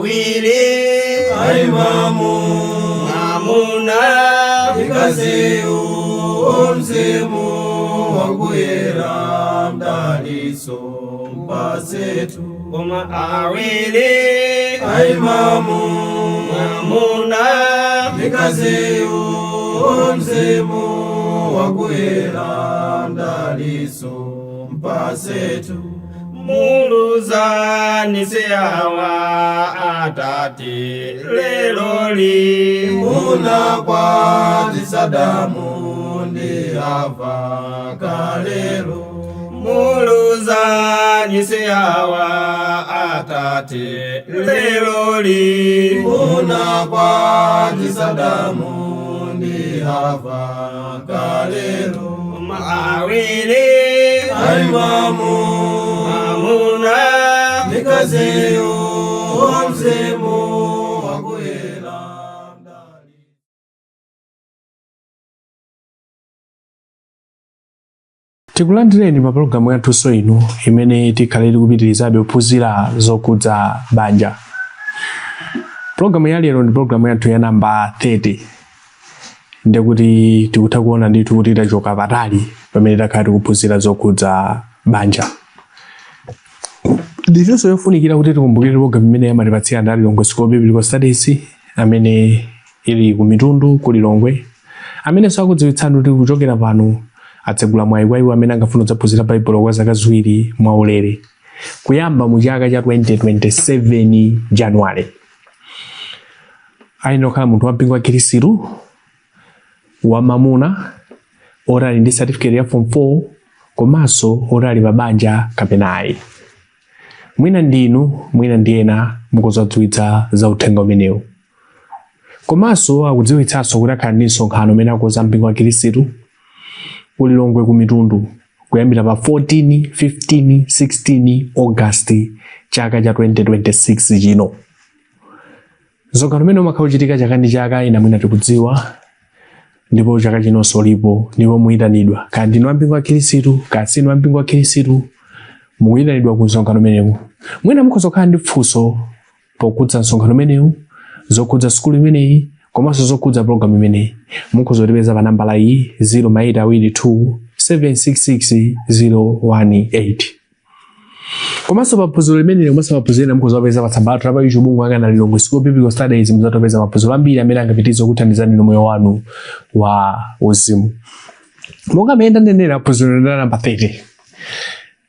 awiri aimamu amuna ikaziu omzimu wakuyera mdaliso mpasetu koma awiri aimamu amuna ikaziu omzimu wakuyera mdaliso mpasetu muluzanise awa atati leloli munakwatisa damu ndi ava kalelo muluzanise awa atati leloli munakwatisa damu ndi ava kalelo awiri aimamu amuna nikaziu omzimu wakuyera mdali. Tikulandireni pa programu yathu ino imene tikhalire kupitirizabe kuphunzira zokudza banja. Programu ya lero ndi programu yathu ya namba 30. Ndekuti tikutha kuona ndithu kuti tachoka patali pamene takhala tikuphunzira zokudza banja. Ndicho yofunikira kuti tikumbukire programu imene yamatipatsira ndali Longwe School Biblical Studies amene ili ku Mitundu ku Lilongwe, amene sakudziwitsani kuti kuchokera pano atsegula mwayi kwa iwo amene angafuna kuphunzira Baibulo kwa zaka ziwiri mwaulere kuyamba mu chaka cha 2027 January. Aino khala munthu wa mpingo wa Khristu wa mamuna orali ndi certificate ya form 4 komanso orali babanja kapenayi. Mwina ndinu, mwina ndiyena mukudziwitsa za uthenga umenewu. Komanso akudziwitsanso kuti akhala ndi msonkhano umene akonza mpingo wa Khristu ku Lilongwe ku Mitundu kuyambira pa 14, 15, 16 August chaka cha 2026 chino. Msonkhano umene umakhala uchitika chaka ndi chaka, ina mwina tikudziwa, ndipo chaka chinonso ulipo, ndipo muyitanidwa. Kaya ndinu wa mpingo wa Khristu, kaya sinu wa mpingo wa Khristu, muyitanidwa ku msonkhano umenewu. Mwina mukuzokhala ndi funso pokudza msonkhano umenewu, zokudza skulu imeneyi, komanso zokudza programu imeneyi. Mukuzotipeza pa nambala iyi 0822 766 018. Komanso maphunziro limene komanso maphunziro mukuzopeza pa tsamba lathu la YouTube mwakana Lilongwe School Biblical Studies, muzatopeza maphunziro ambiri amene angapitirize kuthandizani moyo wanu wa uzimu. Monga mmene ndanenera phunziro la namba 30.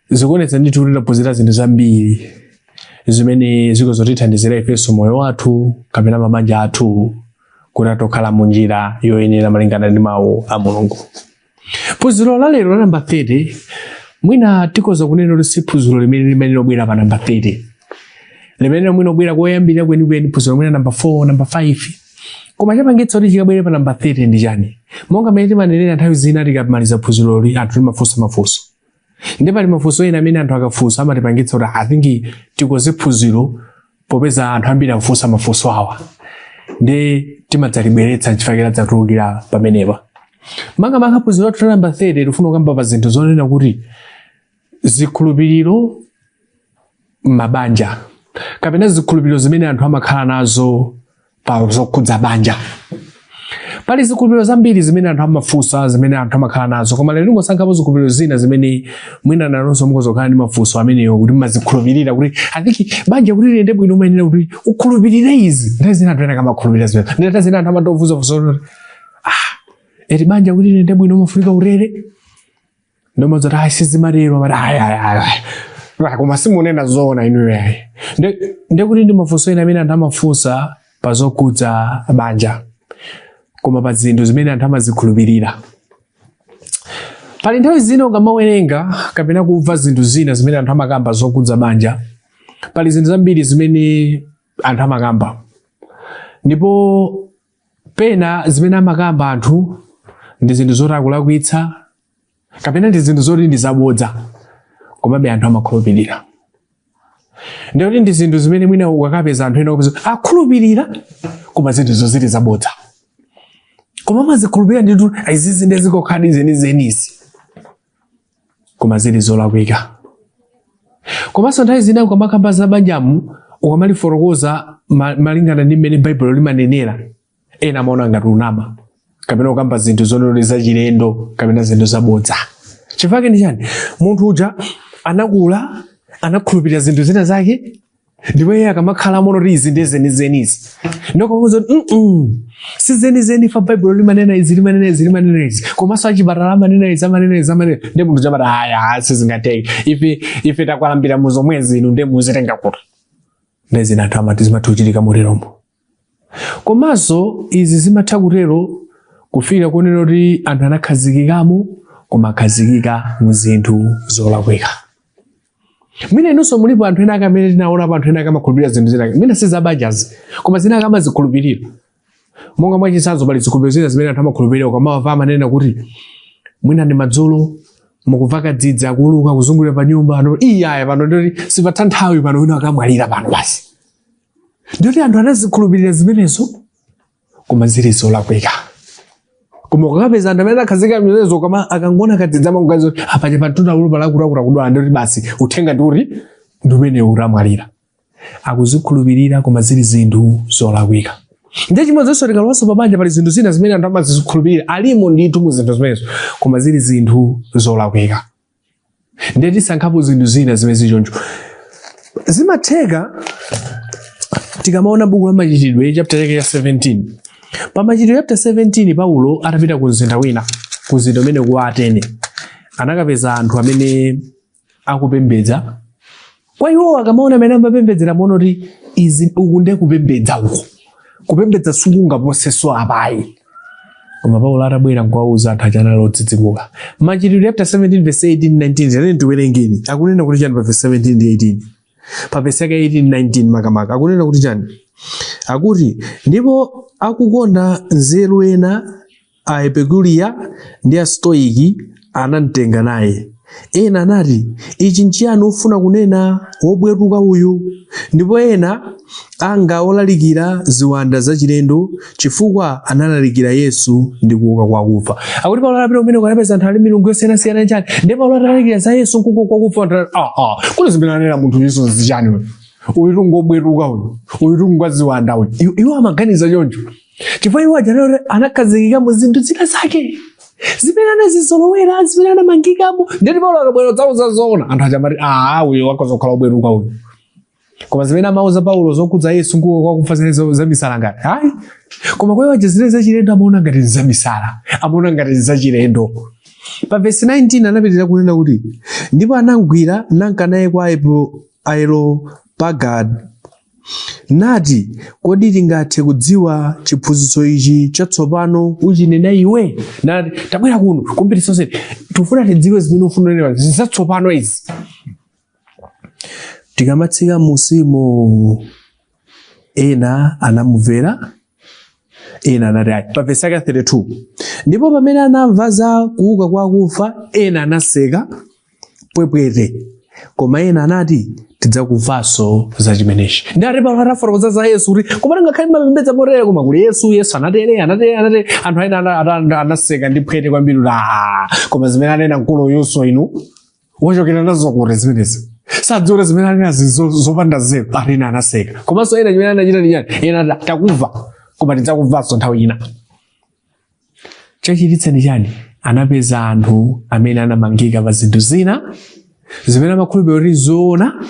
Zikuonetsa ndithu kuti taphunzira zinthu zambiri zimene zikozotithandizira ifenso moyo wathu kapena mabanja athu kuti tokhala mu njira yoyenera malingana ndi mawu a Mulungu. Phunziro la lero la namba 30 mwina tikoza kunena kuti si phunziro limene lobwera pa namba 30. Limene mwina lobwera koyambirira kwenikweni phunziro mwina namba 4, namba 5. Koma chapangitsa kuti chikabwere pa namba 30 ndi chani? Monga mmene timanenera nthawi zina tikamaliza phunziroli anthu timafunsa mafunso. Ndipo pali mafunso ena amene anthu akafunsa amatipangitsa kuti I think tikoze phunziro popeza anthu ambiri akufunsa mafunso awa. Ndi timadzalibweretsa nchifukwa dzatulukira pamenepa. Manga phunziro lathu namba 30 tifuna kukamba pa zinthu zonena kuti zikhulupiriro mabanja kapena zikhulupiriro zimene anthu amakhala nazo pa zokudza banja. Pali zikhulupiriro zambiri zimene anthu amafunsa, zimene anthu amakhala nazo, koma lero ngosankhapo zikhulupiriro zina zimene mwina nanonso mukozokhala ndi mafunso ameneyo kuti mazikhulupirira kuti I think banja kuti liyende bwino umayenera kuti ukhulupirire izi. Nthawi zina anthu ena kamakhulupirira zimene. Nthawi zina anthu amatofuza funso eti banja kuti liyende bwino umafunika urere. Ndomazoti sizimalero koma simunena zoona inuyo. Ndekuti ndi mafunso ena amene anthu amafunsa pa zokudza banja. Koma pa zinthu zimene anthu amazikhulupirira. Pali nthawi zina ukamawerenga kapena kumva zinthu zina zimene anthu amakamba zokudza banja. Pali zinthu zambiri zimene anthu amakamba. Ndipo pena zimene amakamba anthu ndi zinthu zotalakwitsa kapena ndi zinthu zoti ndi zabodza. Komabe anthu amakhulupirira. Ndikuti ndi zinthu zimene mwina ukakapeza anthu ena akhulupirira koma zinthu zoziti zabodza. Koma mazikhulupirira nditu izizi ndezikokhala zenizenizi. Koma zili zolakwika. Komanso nthawi zina ukamakamba za banjamu ukamalifotokoza malingana ndi mmene Baibulo limanenera ena amaona ngati unama kapena kukamba zinthu zoneneza chilendo kapena zinthu zabodza. Chifukwa ndi chani? Munthu uja anakula anakhulupirira zinthu zina zake ndipo iye akamakhala mono izi ndi zenizenizi ndokomuzo si zenizeni fa Baibulo limanena izi komanso achipatala amanena izi ndi munthu chamata haya sizingateke ife takwalambira muzomwezi inu ndi muzitenga kuti ndezi anthu amati zimatha kuchitika muleromo. Komanso izi zimatha kutero kufika kunena kuti anthu anakhazikikamo koma akhazikika mu zinthu zolakwika. Mwina inunso mulipo anthu ena akamene tinaona pa anthu ena akamakhulupirira zinthu zina mwina sizabajazi koma zina akamazikhulupirira. Monga mwachitsanzo pali zikhulupiriro zina zimene anthu amakhulupirira koma amanena kuti mwina ndi madzulo mukuvaka dzidzi akuluka kuzungulira pa nyumba ano iyaya pano ndoti sipatha nthawi pano wina akamwalira pano basi. Ndoti anthu anazikhulupirira zimenezo koma zili zolakwika. Koma ukapeza anthu amene akhazika milezo koma akangona kadzidzi amakuganiza kuti apache patunda ulo palakula kudwala ndoti basi uthenga nduri ndi umene uramwalira. Akuzikhulupirira koma zili zinthu zolakwika. Ndiye chimodzinso tikalowaso pabanja pali zinthu zina zimene anthu amazikhulupirira alimo ndithu mu zinthu zimenezo koma zili zinthu zolakwika. Ndiye tisankhapo zinthu zina zimene zichoncho. Zimatheka tikamaona buku la Machitidwe chapter 17. Pa Machitidwe chapter 17 Paulo atapita ku mzinda wina, ku mzinda umene ku Atene, anakapeza anthu amene akupembedza. Kwa iwo akamaona amene amapembedzera mono kuti izi uku ndiye kupembedza uku. Kupembedza sungaposeso apayi. Koma Paulo atabwera nkuwauza anthu achana lodzidzimuka. Machitidwe chapter 17 verse 18-19 zaleni tiwerengeni. Akunena kuti chani pa verse 17 ndi 18. Pa verse 18-19 makamaka akunena kuti chani? Akuti ndipo akukonda nzeru ena a Epikulia ndi a Stoiki anamtenga naye. Ena anati ichi nchiyani ufuna kunena wobweruka uyu? Ndipo ena anga olalikira ziwanda zachilendo chifukwa analalikira Yesu ndi kuuka kwa akufa. Akuti Paulo anapita kumene kunapeza anthu ali milungu yosiyanasiyana chani ndipo Paulo analalikira za Yesu kuuka kwa akufa. Kuti zimene anena munthu Yesu zichani uyu ngobweruka uyu ngwaziwanda uyu. Iwo amaganiza choncho chifukwa iwo ajanero anakhazikika mu zinthu zina zake zimene anazizolowera zimene anamangikamo. Ndeti Paulo akabwera dzauza zoona anthu achamati uyu wakozokhala obweruka uyu. Koma zimene amauza Paulo zokudza Yesu nguko kwa kufa za misala ngati hayi. Koma kwa iwo zimene zachilendo amaona ngati za misala, amaona ngati za chilendo. Pa verse 19 anapitirira kunena kuti ndipo anamgwira nanka naye kwa Areopagadi nati kodi tingathe kudziwa chiphunzitso ichi chatsopano uchinena iwe? Nati tabwera kuno kumbirisa zedi tifuna tidziwe zimene ufuna zatsopano izi. Tikamatsika musimo ena anamumvera ena anati pa verse 32 ndipo pamene anamva za kuuka kwa akufa ena anaseka pwepwete koma ena anati tidzakumvanso za chimenechi. Ndati Paulo atafotokoza za Yesu kuti koma ngakhale mapembedza motere koma kuli Yesu anatere anthu ena anaseka ndi phwete kwambiri koma zimene anena mkulu Yesu inu wachokera nazo kuti zimenezi sadziwa zimene anena zopanda zero ena anaseka. Komanso ena chimene anachita ndi chani ena takumva koma tidzakumvanso nthawi ina. Chachititsa ndi chani? Anapeza anthu amene anamangika pa zinthu zina zimene amakhulupirira zoona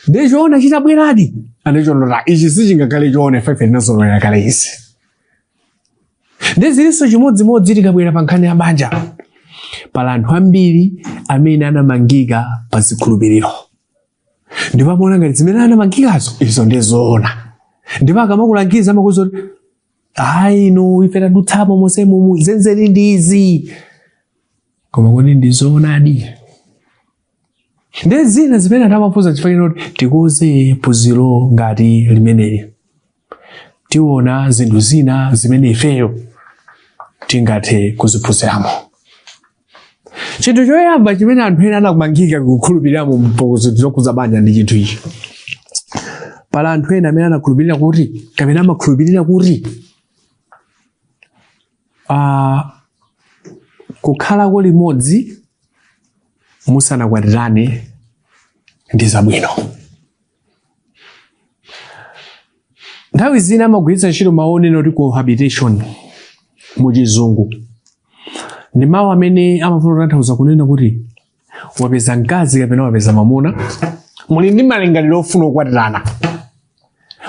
ndi choona chitabweradi anachiona ichi sichingakhale choona ife tinazolowera kale izi. Ndi zilinso chimodzimodzi tikabwera pa nkhani ya banja pala anthu ambiri amene anamangika pa zikhulupiriro ndipo amaona ngati zimene anamangikazo izo ndi zoona ndipo akamakulangiza amakuza kuti inu ife tadutsamo mosemu zenzeri ndi izi koma kodi ndi zoonadi. Ndi zina zimene atamafuza chifukwa kuti tikoze phunziro ngati limeneli tiona zinthu zina zimene ifeyo tingathe kuziphunziramo. Chinthu choyamba chimene anthu ena anakumangika kukhulupirira mu zinthu zokhuza banja ndi chinthu ichi. Pala anthu ena amene anakhulupirira kuti kapena amakhulupirira kuti kukhala kwa limodzi musanakwatirane ndi zabwino. nthawi zina amagwiritsa ntchito mawu oti cohabitation mu Chizungu. Ndi mawu amene amafuna kutanthauza kunena kuti wapeza mkazi kapena wapeza mamuna muli ndi malingaliro ofuna kukwatirana.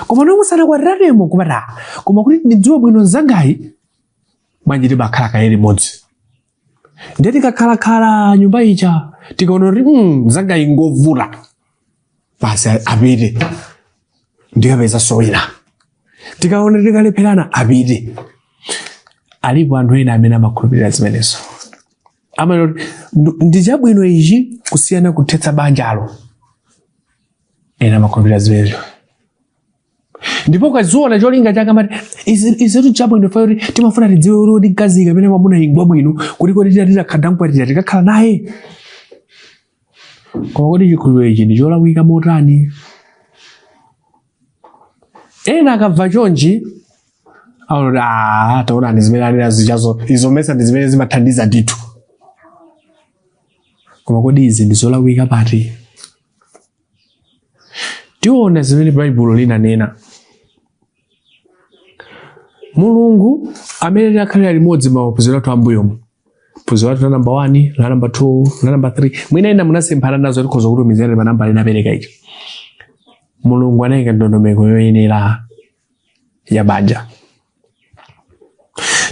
Koma nomwe musanakwatirane kupata. Koma kuti ndidziwe bwino nzangayi bwanji tibakhala kaye limodzi. Ndiye tikakhala nyumba ija tikaona kuti nzangayi ngovuta. Basi apite. Ndikapeza sowina. Tikaona tikalepherana apite. Alipo anthu ena amene amakhulupirira zimenezo. Amene ndi chabwino ichi kusiyana kuthetsa banjalo. Ena amakhulupirira zimenezo. Ndipo kaziona cholinga chake amati izetu chabwino fayori timafuna tidziwe kuti mkazi kapena mwamuna ingwa bwino kuti kuti titakhala tikakhala naye. Koma kuti chikhulupiriro ichi ndi cholakwika motani. Ena akamva chonchi taonani zimene ali nazo izomesa ndi zimene zimathandiza ndithu. Koma kodi izi ndi zolakwika pati? Tiona zimene Baibulo linanena. Mulungu amene akhalira limodzi maphunziro athu ambuyomu. Phunziro athu la number 1, la number 2, la number 3. Mwina ena munasemphana nazo tikhoza kutumizira pa namba linapereka ichi. Mulungu anayika ndondomeko yoyenera ya banja.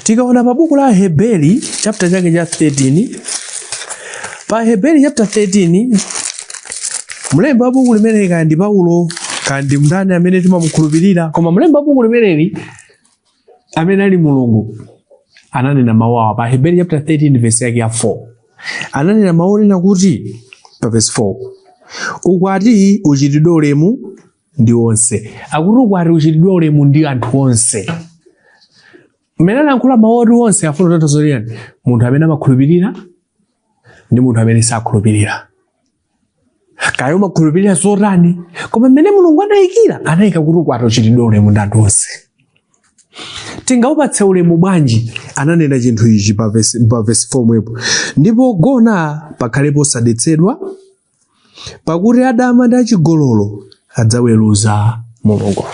Tikaona pa buku la Heberi chapter chake cha 13. Pa Heberi chapter 13 mlembi wa buku limene kandi Paulo kandi mndani amene timamukhulupirira, koma mlembi wa buku limeneli amene ali Mulungu ananena mawu awa pa Heberi chapter 13 verse yake ya 4. Ananena mawu nena kuti pa verse 4 ukwati uchitidwe ulemu ndi onse. Akuti ukwati uchitidwe ulemu ndi anthu onse. Mmene anayankhula mawu onse afuna kutanthauza yani? Munthu amene amakhulupirira ndi munthu amene sakhulupirira. Kaya umakhulupirira zotani, koma mmene Mulungu anayika kuti ukwati uchitidwe ulemu ndi anthu onse. Tingaupatse ulemu bwanji? Ananena chinthu ichi pa verse 4 mwepo. Ndipo gona pakhalepo osadetsedwa, pakuti adama ndi achigololo adzaweruza Mulungu.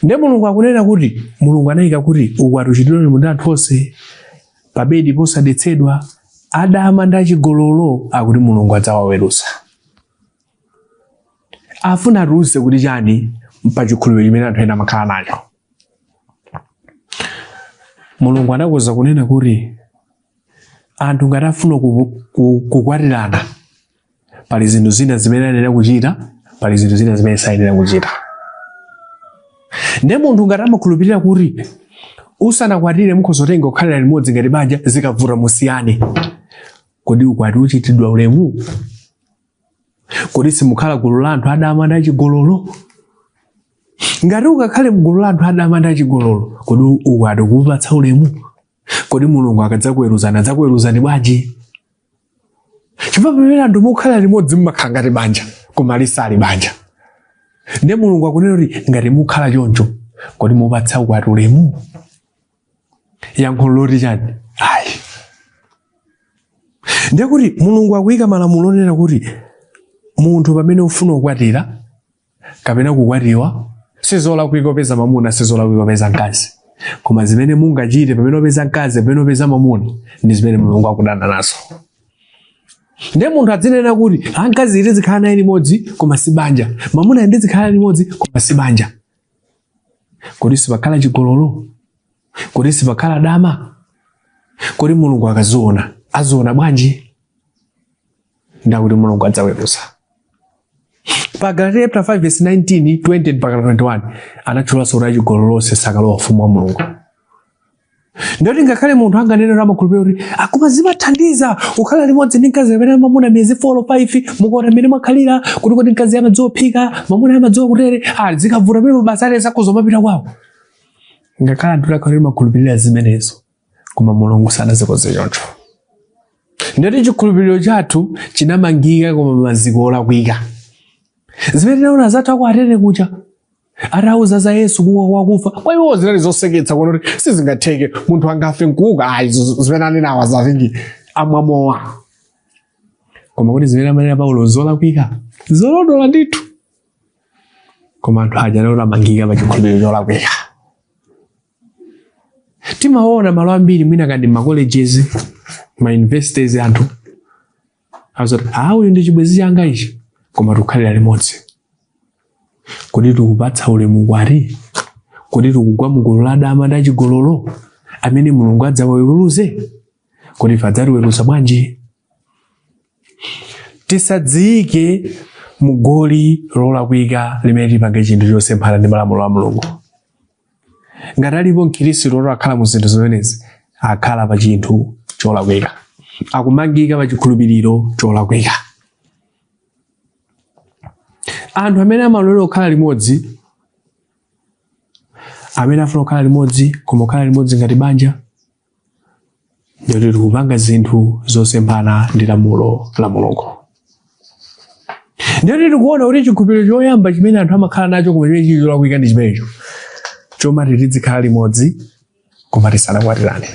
Ndiye Mulungu akunena kuti Mulungu anayika kuti ukwati uchitidwe ulemu ndi anthu onse, pa bedi posadetsedwa, adama ndi achigololo akuti Mulungu adzawaweruza. Afuna atiwuze kuti chani pa chikhulupiriro chimene anthu ena amakhala nacho. Mulungu anakonza kunena kuti anthu ngati afuna kukwatirana pali zinthu zina zimene ayenera kuchita, pali zinthu zina zimene sayenera kuchita. Ndiye munthu ngati amakhulupirira kuti usanakwatire mukhoza kutenga kukhalira limodzi ngati banja zikavuta musiyane, kodi ukwati uchitidwa ulemu? Kodi simukhala gulu la anthu adama ndi achigololo? Ngati ukakhale mgulu la anthu adama ndi achigololo, kodi ukwati kupatsa ulemu? Kodi Mulungu akadzakuweruzani adzakuweruzani bwanji? Chifukwa pamene anthu mukhala limodzi mmakhala ngati banja koma lisali banja. Ndiye Mulungu akunena kuti ngati mukhala choncho kodi mupatsa ukwati ulemu? Yankho loti chani? Ayi. Ndiye kuti Mulungu akuyika malamulo onena kuti munthu pamene ufuna kukwatira kapena kukwatiwa sizolakwika kupeza mamuna, sizolakwika kupeza mkazi. Koma zimene mungachite pamene upeza mkazi, pamene upeza mamuna ndi zimene Mulungu akudana nazo. Ndiye munthu adzinena kuti mkazi ine zikhala naye limodzi koma si banja, mamuna ine zikhala limodzi koma si banja. Kodi sipakhala chigololo? Kodi sipakhala dama? Kodi Mulungu akaziona aziona bwanji? Ndakuti Mulungu adzaweruza. Pa Galatiya chapter 5 verse 19, 20 mpaka 21 anachula sura chigololo sakalowa ufumu wa Mulungu. Ndiyo ngakhale munthu anganena amakhulupirira kuti akoma zimathandiza ukhala limodzi ndi mkazi amene mamuna miyezi 4 or 5 mukuona mmene mwakhalira kuti kodi mkazi amadziwa kuphika, mamuna amadziwa kutere, zikavuta pamene basa ali zakuzomapita kwawo. Ngakhale anthu akhala amakhulupirira zimenezo koma Mulungu sanazikoze choncho. Ndiyo chikhulupiriro chathu chinamangika koma maziko olakwika. Zimene naona zathu akwatere kucha arauza za Yesu kuwa kufa. Kwa hiyo zinali zoseketsa kuona kuti sizingatheke munthu angafe nkuka zimene anena awazavingi amwamowa. Koma kuti zimene amanena Paulo zolakwika zolodola ndithu. koma anthu aja amangika pa chikhulupiriro cholakwika. Timaona malo ambiri mwina ngati macolleges, ma universities anthu azoti uyu ndi chibwenzi changa ichi, koma tikukhalira limodzi. Kodi tikupatsa ulemu kwati? Kodi tikugwa mugulu la adama ndi achigololo amene Mulungu adzawaweruze? Kodi ife adzatiweruza bwanji? Tisadziyike mugoli lolakwika limene lipange chinthu chosemphana ndi malamulo a Mulungu. Ngati alipo mkhristu akhala mu zinthu zimenezi, akhala pa chinthu cholakwika, akumangika pa chikhulupiriro cholakwika. Anthu amene amalolera kukhala limodzi, amene afuna kukhala limodzi koma kukhala limodzi ngati banja, ndiye tikupanga zinthu zosemphana ndi lamulo la Mulungu. Ndiye tikuona kuti chikhulupiriro choyamba chimene anthu amakhala nacho koma chimene chili cholakwika ndi chimenecho, chomati tizikhala limodzi koma tisanakwatirane.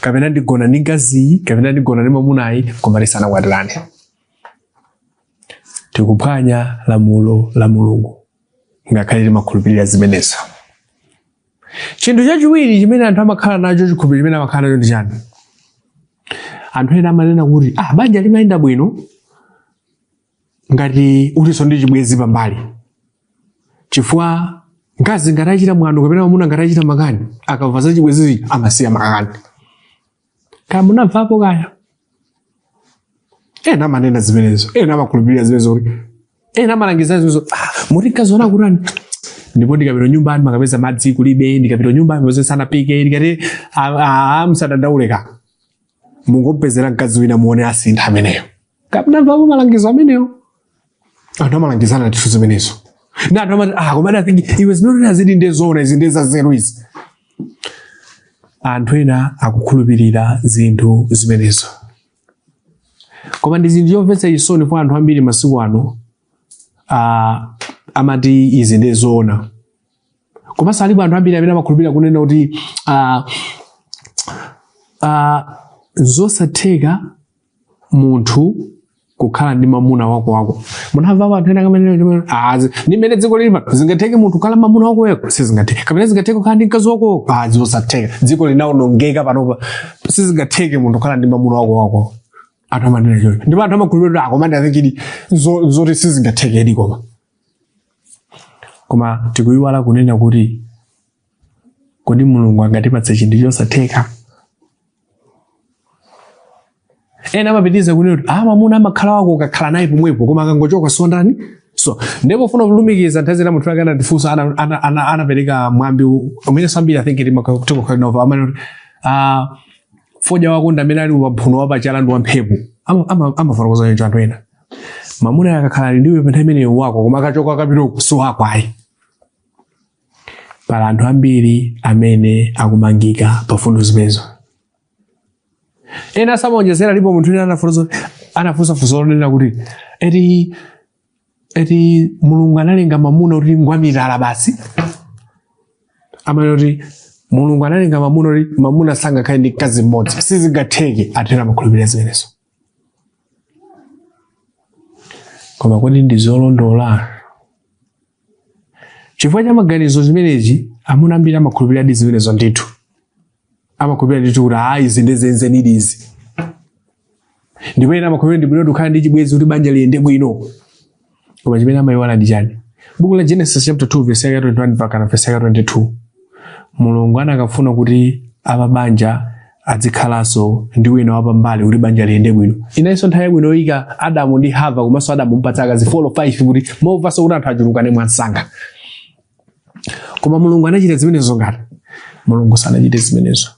Kapena ndigona ndi mkaziyi, kapena ndigona ndi mwamunayi koma tisanakwatirane. Tikuphwanya lamulo la Mulungu ngakhale timakhulupirira zimenezo. Chinthu chachiwiri chimene anthu amakhala nacho, chikhulupiriro chimene amakhala nacho ndi chani? Anthu ena amanena kuti banja limayenda bwino ngati uliso ndi chibwenzi pambali, chifukwa mkazi ngati achita mwano kapena mwamuna ngati achita makani, akamva za chibwenzi amasiya makani. Kaya munamvapo kaya? Ena amanena zimenezo, ena amakhulupirira zimenezo, ena amalangiza zimenezo. Muti mkazi wana kurani, ndipo ndikapita nyumbani makapeza madzi kulibe, ndikapita nyumbani mose sanapike, ndikati musadandauleka, mungopezera mkazi wina muone asintha ameneyo. Kaya munamvapo malangizo ameneyo? Anthu amalangizana ndithu zimenezo. Na anthu amati koma I think iwe zimene azidi ndezona izi ndeza zero izi. Anthu ena akukhulupirira zinthu zimenezo. Koma ndi zinthu zomvetsa chisoni kwa anthu ambiri masiku ano, amati izi ndezona. Koma salipo anthu ambiri amene amakhulupirira kunena kuti zosatheka munthu kukhala ndi mamuna wako. Munamva anthu ena kamene nimene dziko lili pano zingatheke munthu kukhala mamuna wako weko, sizingatheke. Kapena zingatheke kukhala ndi mkazi wako, zosatheka. Dziko linawonongeka panopa, sizingatheke munthu kukhala ndi mamuna wako. Anthu amanena choncho. Ndipo anthu amakhulupirira koma I think zoti sizingatheke koma. Koma tikuyiwala kunena kuti kodi Mulungu angatipatse chinthu chosatheka? Ena amapitiza kunena kuti mamuna amakhala wako ukakhala naye pomwepo koma akangochoka sondani. So ndipo ufuna kulumikiza nthawi zina munthu akana ndifunsa anapereka mwambi umene sambiri I think limakutiko kwa nova amene foja wako ndamene ali waphuno wapachala ndi wamphepo amafotokoza choncho anthu ena. Mamuna akakhala ndiwe pa imene wako koma akachoka akapita so wako ayi. Pala anthu ambiri amene akumangika pafundo zimenezo. Ena samaonjezera lipo munthu ena anafunsa funso lonena kuti eti Mulungu analenga mamuna kuti ngwamirala basi. Amene kuti Mulungu analenga mamuna kuti mamuna sangakhale ndi mkazi mmodzi, sizingatheke. Atera amakhulupirira zimenezo. Koma kodi ndi zolondola? Chifukwa cha maganizo zimenezi, amuna ambiri amakhulupirira zimenezo ndithu. Amakhulupirira ndithu kuti izi ndezenzeni izi. Ndipo ena amakhulupirira ndi bwino kukhala ndi chibwenzi kuti banja liyende bwino. Koma chimene amayiwala ndi chani? Buku la Genesis chapter 2 verse 21 mpaka verse 22. Mulungu anakafuna kuti ababanja adzikhalanso ndi wina wapambali kuti banja liyende bwino. Inayinso nthawi yabwino yoyika Adamu ndi Hava komanso Adamu mpatsa akazi 4 or 5 kuti movaso kuti anthu achulukane mwansanga. Koma Mulungu anachita zimenezo ngati? Mulungu sanachite zimenezo.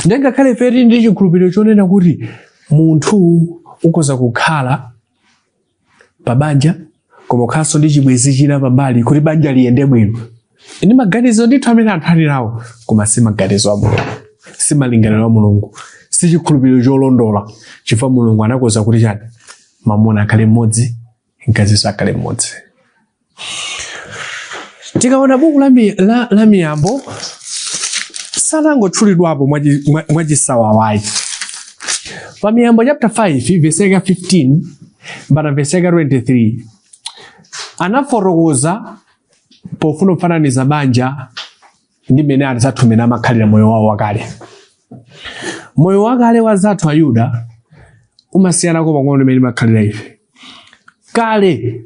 Ngakhale ife ndi chikhulupiriro chonena kuti munthu ukhoza kukhala pa banja koma ukhalanso ndi chibwenzi china pambali kuti banja liyende bwino. Ndi maganizo ndithu amene anthu ali nawo, koma si maganizo a Mulungu, si malingaliro a Mulungu, si chikhulupiriro cholondola. Chifukwa Mulungu anakonza kuti chani? Mamuna akhale mmodzi, mkazinso akhale mmodzi. Tikaona buku la Miyambo sanangotchulidwapo mwachisawawayi. Pa Miyambo chapter 5 verse 15 mpaka verse 23 anafotokoza pofuna kufananiza banja ndi mmene anzathu amene amakhalira moyo wawo wakale. Moyo wakale wa zathu Ayuda umasiyana kwa pang'ono mmene makhalira ife. Kale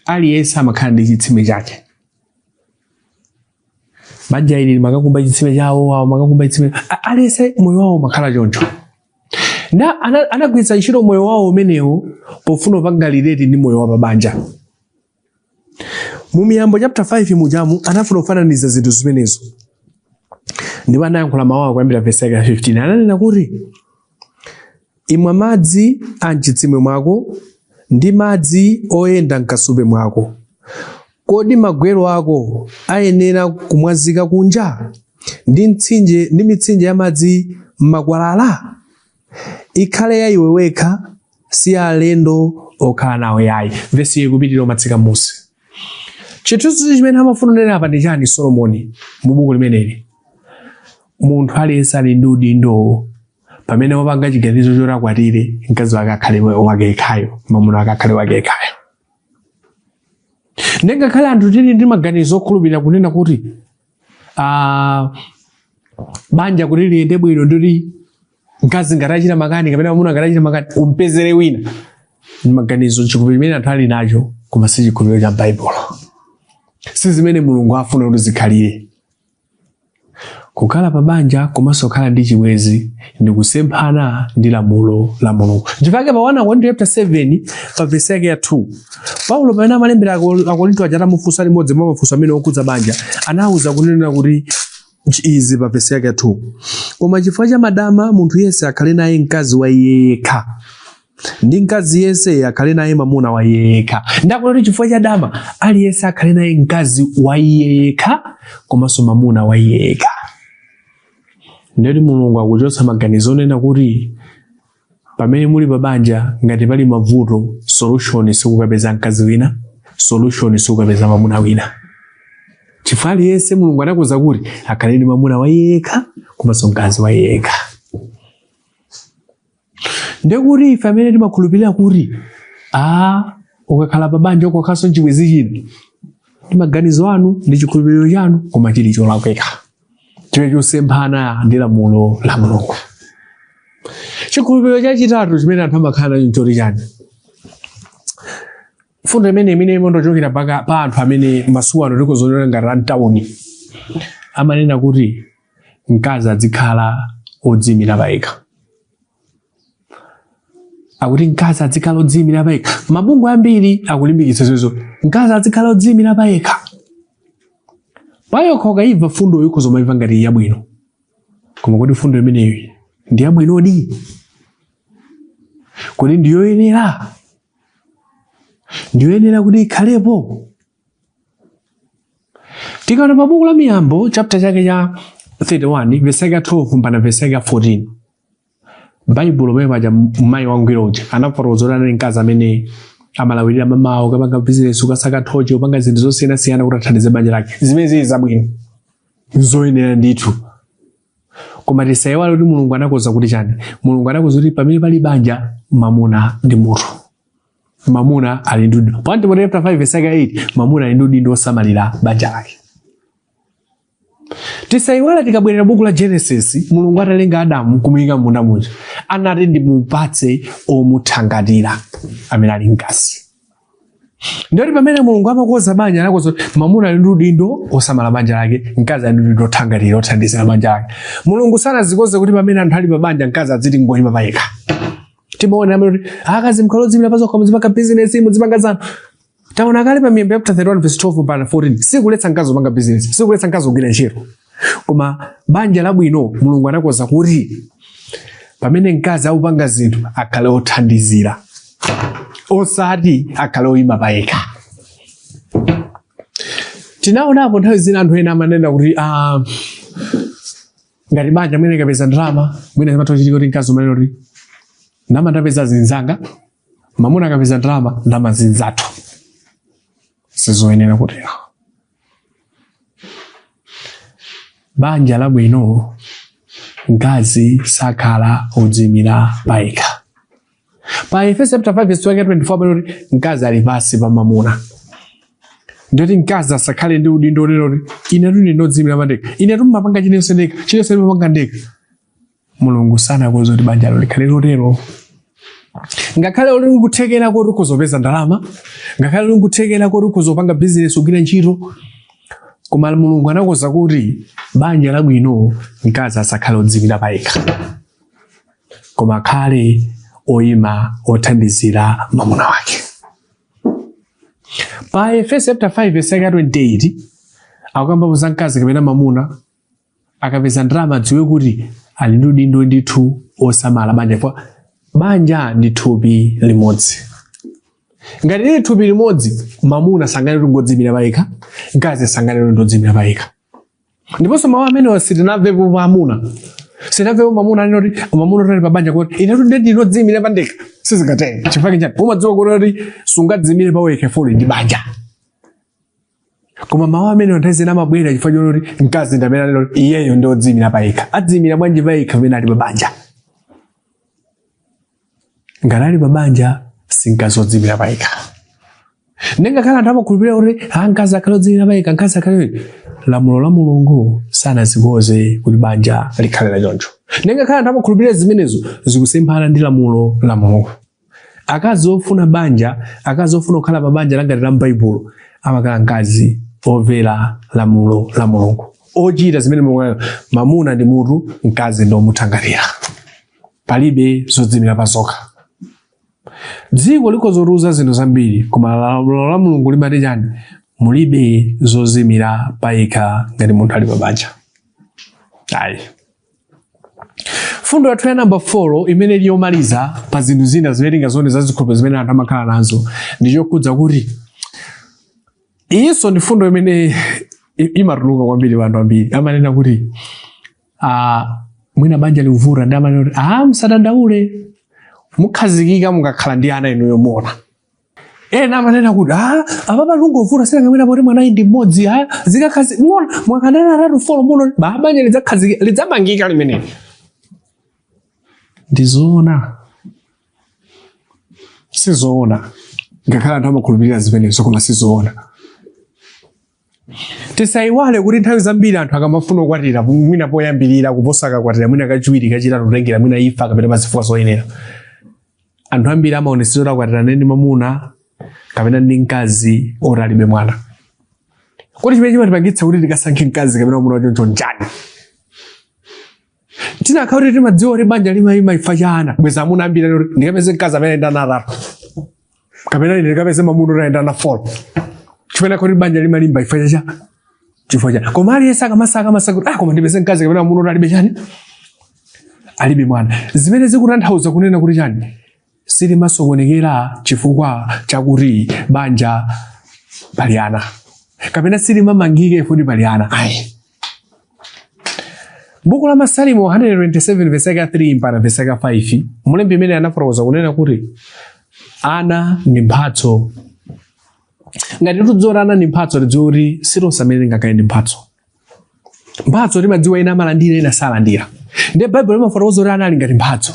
aliyense amakhala ndi chitsime chake. Banja ili makakumba chitsime chawo, awo makakumba chitsime, aliyense moyo wawo makhala choncho. Na anagwiritsa ntchito moyo wawo umenewo pofuna kupanga relate ndi moyo wa pabanja. Mu Miyambo chapter 5 mujamu anafuna kufananiza zinthu zimenezo. Ndipo anayankhula mawu awo kuyambira verse 15. Ananena kuti imwa madzi a m'chitsime mwako ndi madzi oyenda m'kasupe mwako. Kodi magwero ako ayenera kumwazika kunja ndi mitsinje ya madzi m'makwalala? Ikhale ya iwe wekha, si alendo okhala nawe yayi. Verse ikupitirira umatsika musi. Chithunzi chimene amafuna kunena apa ndi chani Solomoni mu buku limeneli? Munthu aliyense ali ndi udindo pamene wapanga chiganizo choti akwatire mkazi wake akhale wake yekhayo, mwamuna wake akhale wake yekhayo. Ngakhale anthu tili ndi maganizo okhulupirira kunena kuti banja kuti liyende bwino ndoti mkazi ngati achita makani kapena mwamuna ngati achita makani umpezere wina. Ndi maganizo chikhulupiriro chimene anthu ali nacho koma si chikhulupiriro cha Baibulo. Si zimene Mulungu afuna kuti zikhalire. Kukhala pa banja komanso kukhala ndi chibwezi ndi kusemphana ndi lamulo la Mulungu. Chifukwa pa 1 Korinto chapter 7 pa verse yake ya 2, Paulo pamene amalembera Akorinto aja atamufunsa limodzi mwa mafunso amene okudza banja, anawuza kunena kuti izi pa verse yake ya 2. Koma chifukwa cha madama munthu yense akhale naye mkazi wa yekha, ndi mkazi yense akhale naye mwamuna wa yekha. Ndakuti chifukwa cha dama aliyense akhale naye mkazi wa yekha komanso mwamuna wa yekha. Ndeti Mulungu akuchotsa maganizo onena kuti pamene muli pabanja ngati pali mavuto, solution sikukapeza mkazi wina, solution sikukapeza mwamuna wina. Chifukwa aliyense Mulungu anakuza kuti akhale ndi mwamuna wa yekha komanso mkazi wa yekha. Ndekuti ife amene timakhulupirira kuti ukakhala pabanja ukakhalanso chibwezi china, ndi maganizo anu ndi chikhulupiriro chanu koma chili cholakwika. Chiwe chosemphana ndi lamulo la Mulungu. Chikhulupiriro chachitatu chimene anthu amakhala nacho nchoti chani? Fundo imene imondochokera pa anthu amene masuwa ano tikozonera ngati antawuni. Amanena kuti mkazi adzikhala odziyimira payekha. Akuti mkazi adzikhala odziyimira payekha. Mabungu ambiri akulimbikitsa zozo. Mkazi adzikhala odziyimira payekha. Payokha ukayimva fundo yokhozomaiva ngati yabwino. Koma kuti fundo imeneyi ndi yabwinodi? Kodi ndiyoyenera? Ndiyoyenera kuti ikhalepo? Tikaona pa buku la Miyambo chapter chake cha 31 verse 12 mpaka verse 14. Baibulo mwe paja mayi wangwiroje anafotokozera ndi mkazi amene amalawirira mamawo kapanga business ukasaka thochi upanga zinthu zosiyana-siyana kuti athandize banja lake. Zimene zili zabwino zoyenera ndithu. Koma tisayiwale kuti Mulungu anakonza kuti chani? Mulungu anakonza kuti pamene pali banja mwamuna ndi munthu. Mwamuna ali ndi udindo. Pa Timoteo chapter 5 verse 8 mwamuna ali ndi udindo osamalira banja lake. Tisayiwale tikabwerera buku la Genesis, Mulungu atalenga Adamu kumuyika m'munda muja, anati ndimupatse omuthangatira amene ali mkazi. Ndiyoti pamene Mulungu amakonza banja anakonza mwamuna ali ndi udindo osamala banja lake, mkazi ali ndi udindo othangatira othandizira banja lake. Mulungu sanazikonze kuti pamene anthu ali pa banja mkazi adziti ngoyima payekha. Timaona amene akazi mkhalozimira pazokha muzipanga business muzipanga zanu. Taona kale pa Miyambo chapter 31 verse 12 mpaka 14 sikuletsa mkazi kupanga business, sikuletsa mkazi kugwira ntchito. Koma banja labwino Mulungu anakonza kuti pamene mkazi akupanga zinthu akhale othandizira, osati akhale oyima payekha. Tinaonapo nthawi zina anthu ena amanena kuti ngati banja mwene kapeza ndalama, mwene amatochitika kuti mkazi umanena kuti ndama ndapeza zinzanga, mwamuna kapeza ndalama ndama zinzathu. Sizoyenera kutero. Banja labwino mkazi sakhala odziyimira payekha. Pa Efeso chapter 5 verse 24 mkazi ali pansi pa mwamuna. ndoti mkazi asakhale ndi udindo lero ine tuli ndodzimira pandekha ine tumapanga chinenso ndekha chinenso ndimapanga ndekha. Mulungu sanakonza kuti banja likhale lotero. Ngakhale uli kuthekera kuti ukuzopeza ndalama, ngakhale uli kuthekera kuti ukuzopanga business ugwira ntchito, koma Mulungu anakonza kuti banja labwino mkazi asakhale odzimira payekha, koma akhale oyima othandizira mwamuna wake. Pa Efeso chapter 5 verse 28 akukamba za mkazi kapena mwamuna akapeza ndalama adziwe kuti ali ndi udindo ndithu osamala banja, chifukwa banja ndi thupi limodzi. Ngati lili thupi limodzi, mwamuna sangalira ngodzimira payekha, mkazi sangalira ndodzimira payekha. Ndiponso mawu amene sitinamvepo mwamuna, sitinamvepo mwamuna anoti mwamuna utali pa banja kuti ine kuti ndinodzimira pandekha, sizingatenge. Chifukwa chani? Umadziwa kuti sungadzimire pawekha fuli ndi banja. Koma mawu amene nthawi amabwera chifukwa choti mkazi ndamene anoti iyeyo ndodzimira payekha. Adzimira bwanji payekha pamene ali pa banja? Ngati ali pa banja sinkazi odzimira payekha. Nengakhala anthu amakhulupirira kuti mkazi akhale odzimira payekha, mkazi akhale. Lamulo la Mulungu sanazikoze kuti banja likhale choncho. Nengakhala anthu amakhulupirira zimenezo zikusemphana ndi lamulo la Mulungu. Akazi ofuna banja, akazi ofuna kukhala pa banja ngati la Baibulo, amakhala mkazi omvera lamulo la Mulungu, ochita zimene Mulungu. Mwamuna ndi mutu, mkazi ndi omuthandizira. Palibe zodzimira pazokha. Dziko likozoruza zinthu zambiri, koma lamulo la Mulungu limati chani? Mulibe zozimira payekha ngati munthu ali pa banja. Ayi. Fundo yathu ya number 4 imene iliyomaliza pa zinthu zina zimene ngazone za zikhulupiriro zimene anthu amakhala nazo ndi chokudza kuti iso ndi fundo imene imatuluka kwambiri anthu ambiri amanena kuti mwina banja livuta ndi amanena kuti musadandaule mukhazikika mukakhala ndi ana inuyo mona. Ena amanena kuti apapa lungovuta sina kamwina poti mwana ndi mmodzi zikakhazi mona mwakandana atatu folo muno banja lidzakhazikika lidzamangika limene. Ndizoona sizoona ngakhala anthu amakhulupirira zimenezo koma sizoona. Tisayiwale kuti nthawi zambiri anthu akamafuna kukwatira mwina poyambirira kuposa akakwatira mwina kachiwiri kachitatu kutengera mwina imfa kapena pazifukwa zoyenera. Anthu ambiri amaonesera kukwatira ndi mwamuna kapena ndi mkazi oralibe mwana. Kuti chimene chimatipangitsa kuti tikasankhe mkazi kapena mwamuna wachoncho njani? Tinakhala kuti timadziwa kuti banja limayima ifa chana. Bweza amuna ambiri ndikapeze mkazi amene ayenda atatu kapena ndikapeze mwamuna ayenda 4. Chifukwa kuti banja limalimba ifa cha chifukwa cha. Koma aliyense akamasaka kuti koma ndipeze mkazi kapena mwamuna alibe chani? Alibe mwana. Zimene zikutanthauza kunena kuti chani? Silimasokonekera chifukwa chakuti banja pali ana. Kapena silimamangike futi pali ana. Ayi. Buku la Masalimo 127 verse 3 mpaka verse 5 mulembi amene anafotokoza kunena kuti ana ndi mphatso. Ngati tudzora ana ndi mphatso tidziwe kuti silosamene ngakaye ndi mphatso. Mphatso timadziwa ina amalandira ina salandira. Ndi Baibulo limafotokoza kuti ana ali ngati mphatso.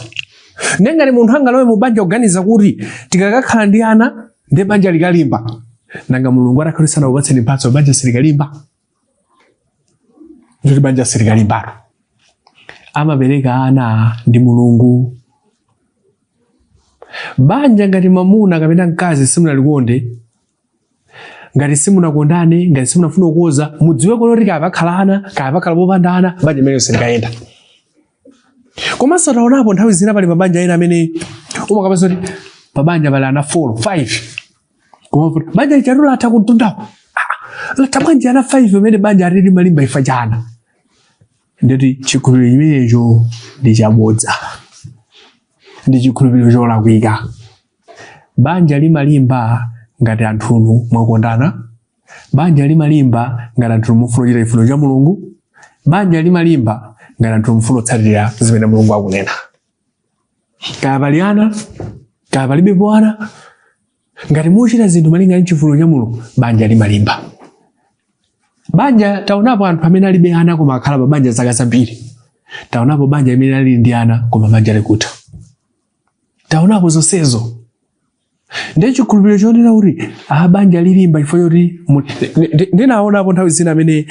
Ngati munthu angalowe mu banja kuganiza kuti tikakakhala ndi ana ndi banja likalimba, nanga Mulungu atakhalisana kupatseni mphatso banja silikalimba. Ndi banja silikalimba. Amapereka ana ndi Mulungu. Banja ngati mwamuna kapena mkazi simunalikonde, ngati simunakondane, ngati simunafuna kukoza, mudziwe kuti kapakhala ana, kapakhala popanda ana, banja imene silikayenda. Komanso taonapo nthawi zina pali mabanja ena amene umakapeza kuti pabanja pali ana 4, 5. Koma banja lichatula atha kutundapo. Latha banja ana 5 amene banja alili malimba ifa chana. Ndoti chikhulupiriro chimenecho ndi chabodza. Ndi chikhulupiriro cholakwika. Banja limalimba ngati anthunu mwakondana. Banja limalimba ngati anthunu mufuna kuchita chifuniro cha Mulungu. Banja limalimba ngati anthu mufuna kutsatira zimene Mulungu akunena. Kaya pali ana, kaya palibe bwana, ngati muchita zinthu malingana ndi chifuniro cha Mulungu, banja limalimba. Banja taonapo anthu amene alibe ana koma akhala pa banja zaka zambiri. Taonapo banja amene ali ndi ana koma banja likutha. Taonapo zonsezo. Chikhulupiriro chonena kuti banja lilimba chifukwa choti ndinaona apo nthawi zina amene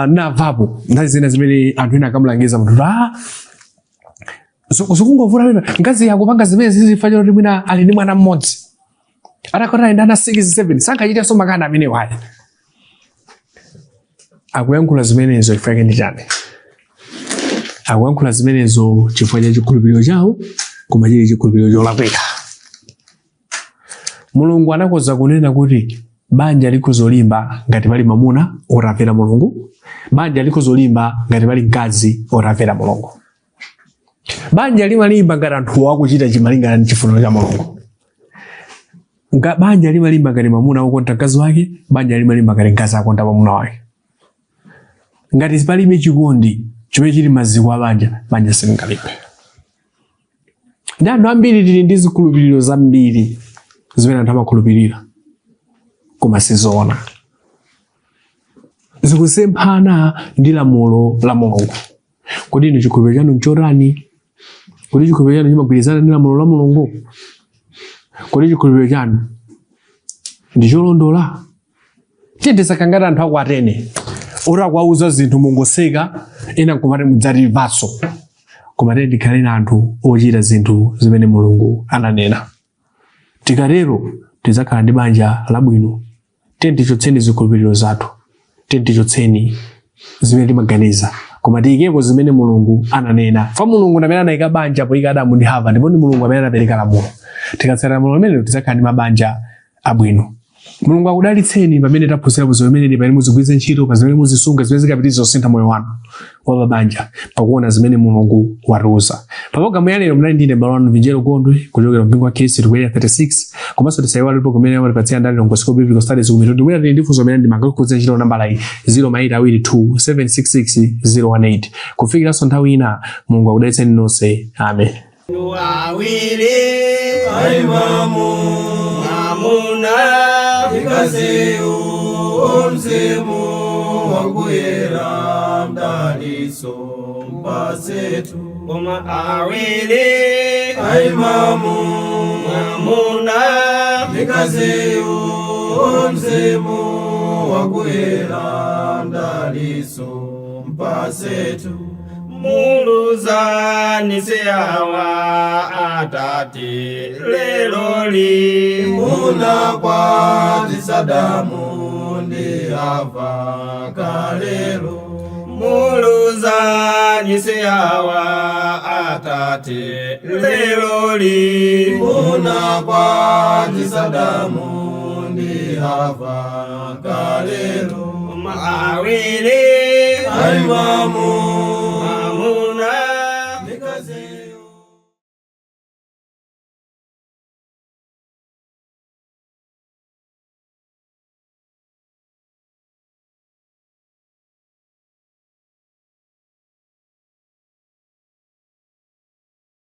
navapo nthawi zina zimene anthu ena akamulangiza munthu zikungovuta lero ngazi yakupanga zimene zizifanya kuti mwina ali ndi mwana mmodzi atakhala ndi ana 6-7 sankachitenso makana amene waya akuyankhula zimenezo chifukwa ndi chani? Akuyankhula zimenezo chifukwa cha chikhulupiriro chawo koma chili chikhulupiriro cholakwika. Mulungu anakonza kunena kuti banja likuzolimba ngati pali mamuna otamvera Mulungu, banja likuzolimba ngati pali mkazi otamvera Mulungu. Banja limalimba ngati anthu akuchita chimalingana ndi chifuniro cha Mulungu. Banja limalimba ngati mamuna okonda mkazi wake, banja limalimba ngati mkazi akonda mamuna wake. Ngati palibe chikondi chomwe chili maziko a banja silingalimbe. Ndi anthu ambiri tili ndi zikhulupiriro zambiri zimene anthu amakhulupirira koma sizoona. Zikusemphana ndi lamulo la Mulungu. Kodi inu chikhulupiriro chanu nchotani? Kodi chikhulupiriro chanu chimagwirizana ndi lamulo la Mulungu? Kodi chikhulupiriro chanu ndi cholondola? Tisakangata anthu aku Atene ora kwauza zinthu mungoseka ena nkumati mudzati vaso koma tikhale anthu ochita zinthu zimene Mulungu ananena. Tikatero tizakhala ndi banja labwino. Tichotseni zikhulupiriro zathu, tichotseni zimene timaganiza koma tiyikepo zimene Mulungu ananena. Fa Mulungu amene anayika banja poyika Adamu ndi Hava ndipo ndi Mulungu amene anapereka lamulo. Tikatsatira lamulo limene tizakhala ndi mabanja abwino. Mulungu akudalitseni pamene taphunzira bwino zimene pamene muzigwiritsa ntchito pa zimene muzisunga zimene zikapitiriza kusintha moyo wanu wa banja pakuona zimene Mulungu watiuza. Pamoga muyalero mnali ndine Balwano Vinjero Gondwe kuchokera mpingo wa Khristu Kudziwa 36 komanso tisayiwale ndipo kumene amalipatsira ndali longosoka biblical studies kumitundu mwina tili ndifunso amene ndimangakukhuza ntchito nambala iyi 0822766018 kufikiranso nthawi ina. Mulungu akudalitseni nonse. Amen. Mkazi mzimu wakuyera mdaliso mpasetu koma awili mamuna mkazi mzimu wakuyera mdaliso mpasetu muluzani seyawa atati leloli muna kwa tisadamu ndi Hava kalelo muluzani seyawa atati leloli muna kwa tisadamu ndi Hava kalelo maawili aimamu